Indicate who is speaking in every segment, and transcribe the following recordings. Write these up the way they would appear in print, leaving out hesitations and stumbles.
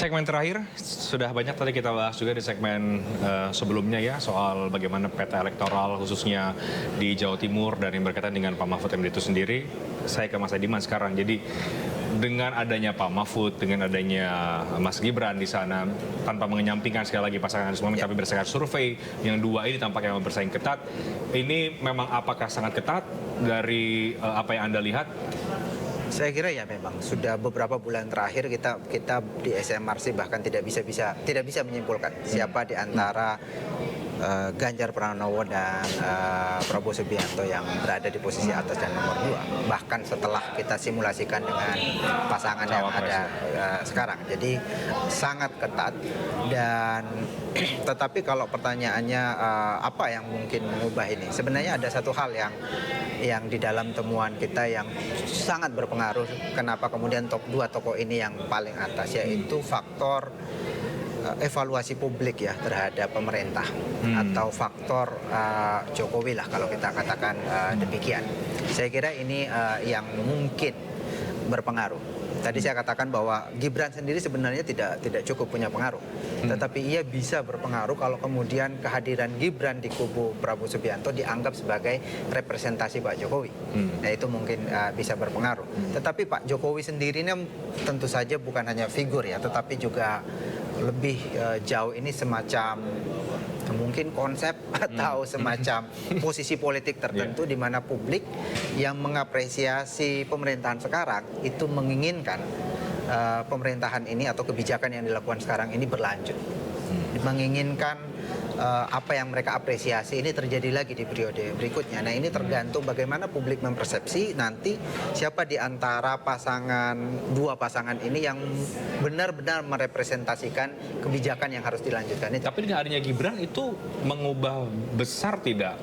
Speaker 1: Segmen terakhir sudah banyak tadi kita bahas juga di segmen sebelumnya ya soal bagaimana peta elektoral khususnya di Jawa Timur dan yang berkaitan dengan Pak Mahfud MD itu sendiri. Saya ke Mas Ediman sekarang. Jadi dengan adanya Pak Mahfud, dengan adanya Mas Gibran di sana, tanpa mengenyampingkan sekali lagi pasangan Anies Mohaimin, tapi berdasarkan survei yang dua ini tampaknya bersaing ketat. Ini memang apakah sangat ketat dari apa yang Anda lihat?
Speaker 2: Saya kira ya memang sudah beberapa bulan terakhir kita di SMRC bahkan tidak bisa menyimpulkan siapa di antara Ganjar Pranowo dan Prabowo Subianto yang berada di posisi atas dan nomor 2. Bahkan setelah kita simulasikan dengan pasangan yang ada sekarang. Jadi sangat ketat dan tetapi kalau pertanyaannya apa yang mungkin mengubah ini? Sebenarnya ada satu hal yang di dalam temuan kita yang sangat berpengaruh kenapa kemudian top 2 tokoh ini yang paling atas, yaitu faktor evaluasi publik ya terhadap pemerintah atau faktor Jokowi lah kalau kita katakan demikian. Saya kira ini yang mungkin berpengaruh. Tadi saya katakan bahwa Gibran sendiri sebenarnya tidak cukup punya pengaruh, tetapi ia bisa berpengaruh kalau kemudian kehadiran Gibran di kubu Prabowo Subianto dianggap sebagai representasi Pak Jokowi. Nah itu mungkin bisa berpengaruh. Tetapi Pak Jokowi sendiri ini tentu saja bukan hanya figur ya, tetapi juga lebih jauh ini semacam mungkin konsep atau semacam posisi politik tertentu di mana publik yang mengapresiasi pemerintahan sekarang itu menginginkan pemerintahan ini atau kebijakan yang dilakukan sekarang ini berlanjut, menginginkan apa yang mereka apresiasi ini terjadi lagi di periode berikutnya. Nah ini tergantung bagaimana publik mempersepsi nanti siapa di antara dua pasangan ini yang benar-benar merepresentasikan kebijakan yang harus dilanjutkan.
Speaker 1: Tapi dengan adanya Gibran itu mengubah besar tidak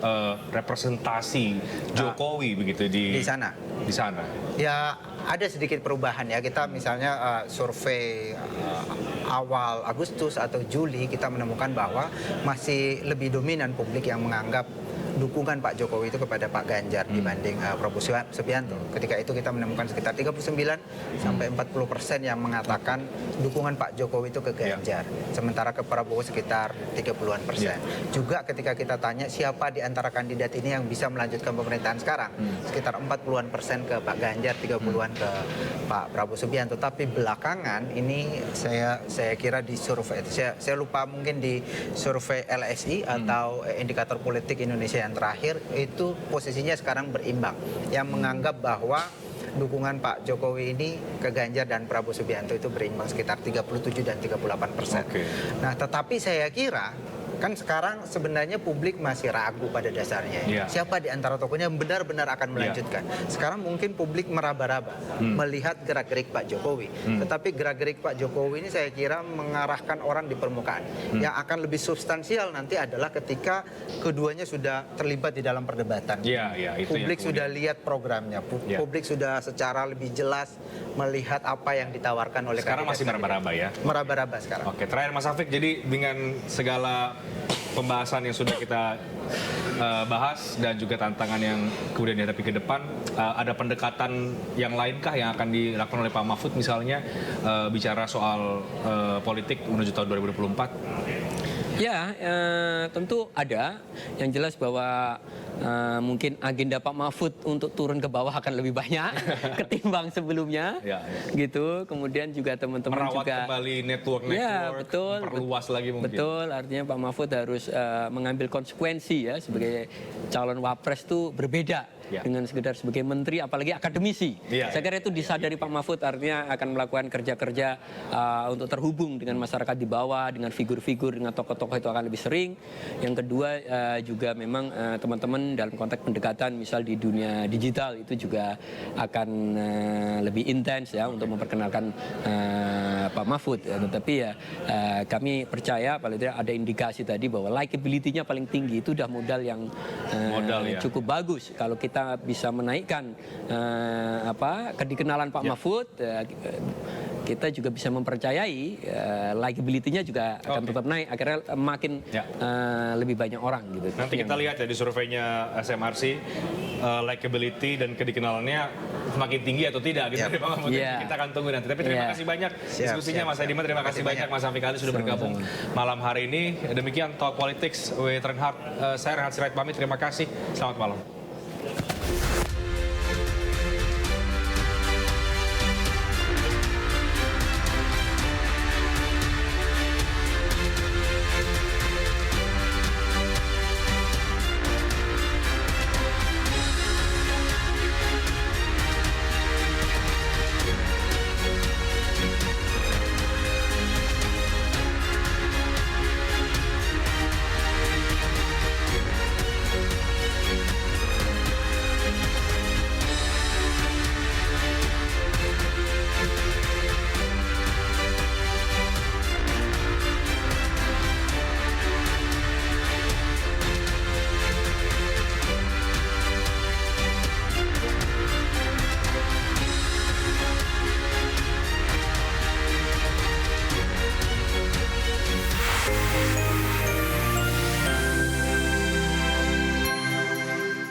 Speaker 1: representasi Jokowi begitu di sana? Di sana.
Speaker 2: Ya ada sedikit perubahan ya. Kita misalnya survei awal Agustus atau Juli kita menemukan bahwa masih lebih dominan publik yang menganggap dukungan Pak Jokowi itu kepada Pak Ganjar dibanding Prabowo Subianto. Ketika itu kita menemukan sekitar 39 sampai 40% yang mengatakan dukungan Pak Jokowi itu ke Ganjar. Sementara ke Prabowo sekitar 30-an persen. Juga ketika kita tanya siapa di antara kandidat ini yang bisa melanjutkan pemerintahan sekarang, sekitar 40-an persen ke Pak Ganjar, 30-an ke Pak Prabowo Subianto. Tapi belakangan ini saya kira di survei, saya lupa mungkin di survei LSI atau Indikator Politik Indonesia yang terakhir itu posisinya sekarang berimbang, yang menganggap bahwa dukungan Pak Jokowi ini ke Ganjar dan Prabowo Subianto itu berimbang sekitar 37 dan 38%. Nah tetapi saya kira kan sekarang sebenarnya publik masih ragu pada dasarnya. Siapa di antara tokohnya yang benar-benar akan melanjutkan. Sekarang mungkin publik meraba-raba melihat gerak-gerik Pak Jokowi. Tetapi gerak-gerik Pak Jokowi ini saya kira mengarahkan orang di permukaan. Yang akan lebih substansial nanti adalah ketika keduanya sudah terlibat di dalam perdebatan. Publik sudah lihat programnya. Publik sudah secara lebih jelas melihat apa yang ditawarkan oleh
Speaker 1: sekarang masih meraba-raba ya?
Speaker 2: Meraba-raba sekarang.
Speaker 1: Oke, terakhir Mas Afiq, jadi dengan segala pembahasan yang sudah kita bahas dan juga tantangan yang kemudian dihadapi ke depan, ada pendekatan yang lainkah yang akan dilakukan oleh Pak Mahfud misalnya bicara soal politik menuju tahun 2024?
Speaker 3: Ya, tentu ada. Yang jelas bahwa mungkin agenda Pak Mahfud untuk turun ke bawah akan lebih banyak ketimbang sebelumnya, gitu. Kemudian juga teman-teman juga
Speaker 1: kembali network,
Speaker 3: betul,
Speaker 1: perluas lagi mungkin. Betul,
Speaker 3: artinya Pak Mahfud harus mengambil konsekuensi ya sebagai calon wapres itu berbeda dengan sekedar sebagai menteri, apalagi akademisi. Saya kira itu disadari Pak Mahfud, artinya akan melakukan kerja-kerja untuk terhubung dengan masyarakat di bawah, dengan figur-figur, dengan tokoh-tokoh itu akan lebih sering. Yang kedua juga memang teman-teman dalam konteks pendekatan misal di dunia digital itu juga akan lebih intens ya untuk memperkenalkan Pak Mahfud. Tetapi ya kami percaya paling tidak ada indikasi tadi bahwa likability-nya paling tinggi itu udah modal yang cukup bagus. Kalau kita bisa menaikkan kedikenalan Pak Mahfud, kita juga bisa mempercayai likability-nya juga akan tetap naik, akhirnya makin lebih banyak orang gitu.
Speaker 1: Nanti kita lihat ya di surveinya SMRC, likability dan kedikenalannya semakin tinggi atau tidak gitu dari Pak Mahfud. Kita akan tunggu nanti. Tapi terima kasih banyak diskusinya Mas Saidiman, terima kasih banyak Mas Afiq Ali sudah bergabung malam hari ini. Demikian Talk Politics with Reinhard. Saya Reinhard Sirait pamit, terima kasih. Selamat malam.